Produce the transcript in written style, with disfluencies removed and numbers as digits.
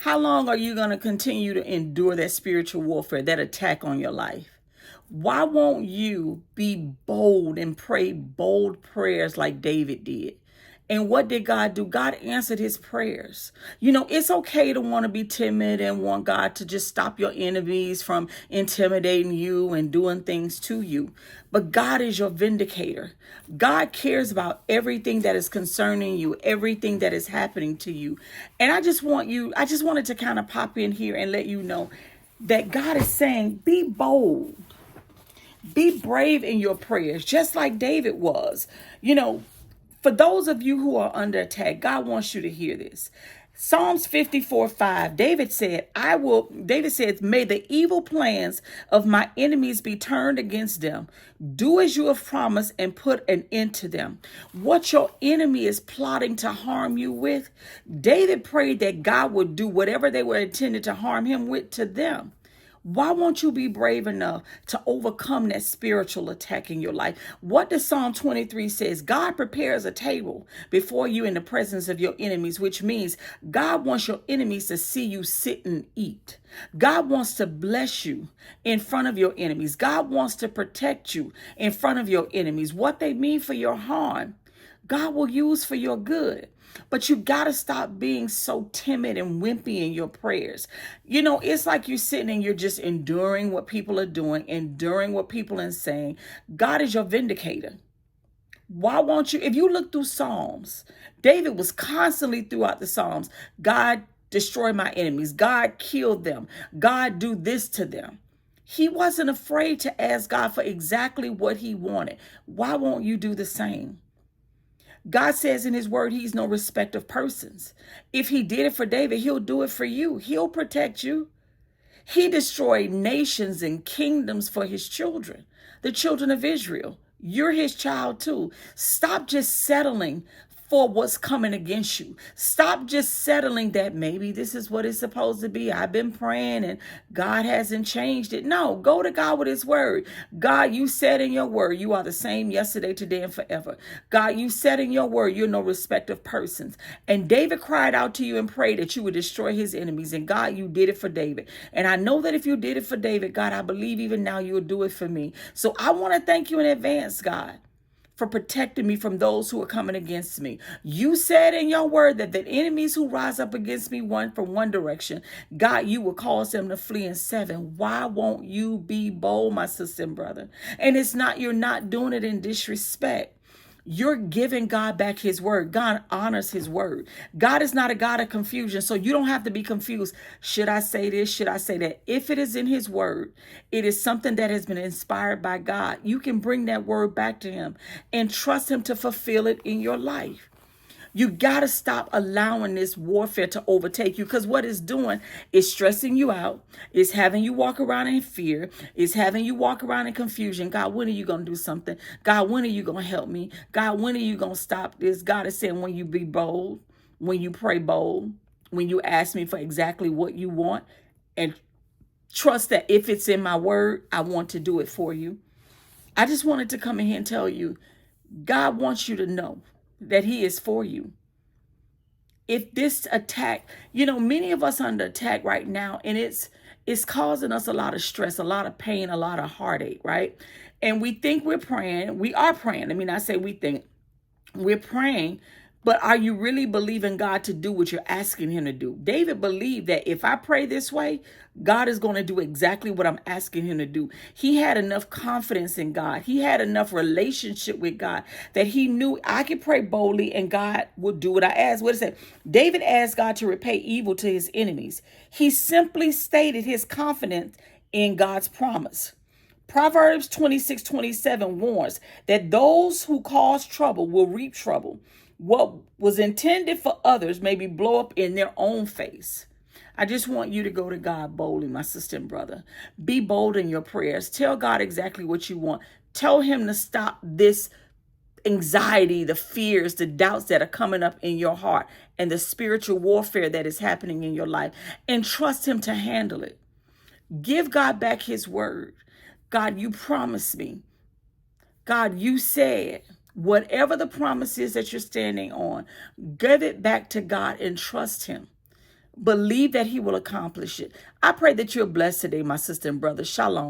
How long are you going to continue to endure that spiritual warfare, that attack on your life? Why won't you be bold and pray bold prayers like David did? And what did God do? God answered his prayers. You know, it's okay to want to be timid and want God to just stop your enemies from intimidating you and doing things to you. But God is your vindicator. God cares about everything that is concerning you, everything that is happening to you. And I just wanted to kind of pop in here and let you know that God is saying, be bold. Be brave in your prayers, just like David was. You know, for those of you who are under attack, God wants you to hear this. Psalms 54:5, David says, may the evil plans of my enemies be turned against them. Do as you have promised and put an end to them. What your enemy is plotting to harm you with, David prayed that God would do whatever they were intended to harm him with to them. Why won't you be brave enough to overcome that spiritual attack in your life? What does Psalm 23 says? God prepares a table before you in the presence of your enemies, which means God wants your enemies to see you sit and eat. God wants to bless you in front of your enemies. God wants to protect you in front of your enemies. What they mean for your harm, God will use for your good. But you got to stop being so timid and wimpy in your prayers. You know, it's like you're sitting and you're just enduring what people are doing, enduring what people are saying. God is your vindicator. Why won't you? If you look through Psalms, David was constantly throughout the Psalms, God, destroy my enemies. God, killed them. God, do this to them. He wasn't afraid to ask God for exactly what he wanted. Why won't you do the same? God says in his word, he's no respect of persons. If he did it for David, he'll do it for you. He'll protect you. He destroyed nations and kingdoms for his children, the children of Israel. You're his child too. Stop just settling for what's coming against you. Stop just settling that maybe this is what it's supposed to be. I've been praying and God hasn't changed it. No, go to God with his word. God, you said in your word, you are the same yesterday, today, and forever. God, you said in your word, you're no respect of persons. And David cried out to you and prayed that you would destroy his enemies. And God, you did it for David. And I know that if you did it for David, God, I believe even now you'll do it for me. So I want to thank you in advance, God, for protecting me from those who are coming against me. You said in your word that the enemies who rise up against me from one direction, God, you will cause them to flee in seven. Why won't you be bold, my sister and brother? And you're not doing it in disrespect. You're giving God back his word. God honors his word. God is not a God of confusion, so you don't have to be confused. Should I say this? Should I say that? If it is in his word, it is something that has been inspired by God. You can bring that word back to him and trust him to fulfill it in your life. You got to stop allowing this warfare to overtake you, because what it's doing is stressing you out. It's having you walk around in fear. It's having you walk around in confusion. God, when are you going to do something? God, when are you going to help me? God, when are you going to stop this? God is saying, when you be bold, when you pray bold, when you ask me for exactly what you want, and trust that if it's in my word, I want to do it for you. I just wanted to come in here and tell you, God wants you to know that he is for you. If this attack, you know, many of us are under attack right now, and it's causing us a lot of stress, a lot of pain, a lot of heartache, right? And we think we're praying. We are praying. I mean, I say we think we're praying, but are you really believing God to do what you're asking him to do? David believed that if I pray this way, God is going to do exactly what I'm asking him to do. He had enough confidence in God. He had enough relationship with God that he knew I could pray boldly and God would do what I asked. What is it? David asked God to repay evil to his enemies. He simply stated his confidence in God's promise. Proverbs 26:27 warns that those who cause trouble will reap trouble. What was intended for others may be blow up in their own face. I just want you to go to God boldly, my sister and brother. Be bold in your prayers. Tell God exactly what you want. Tell him to stop this anxiety, the fears, the doubts that are coming up in your heart, and the spiritual warfare that is happening in your life, and trust him to handle it. Give God back his word. God, you promised me. God, you said, whatever the promise is that you're standing on, give it back to God and trust him. Believe that he will accomplish it. I pray that you're blessed today, my sister and brother. Shalom.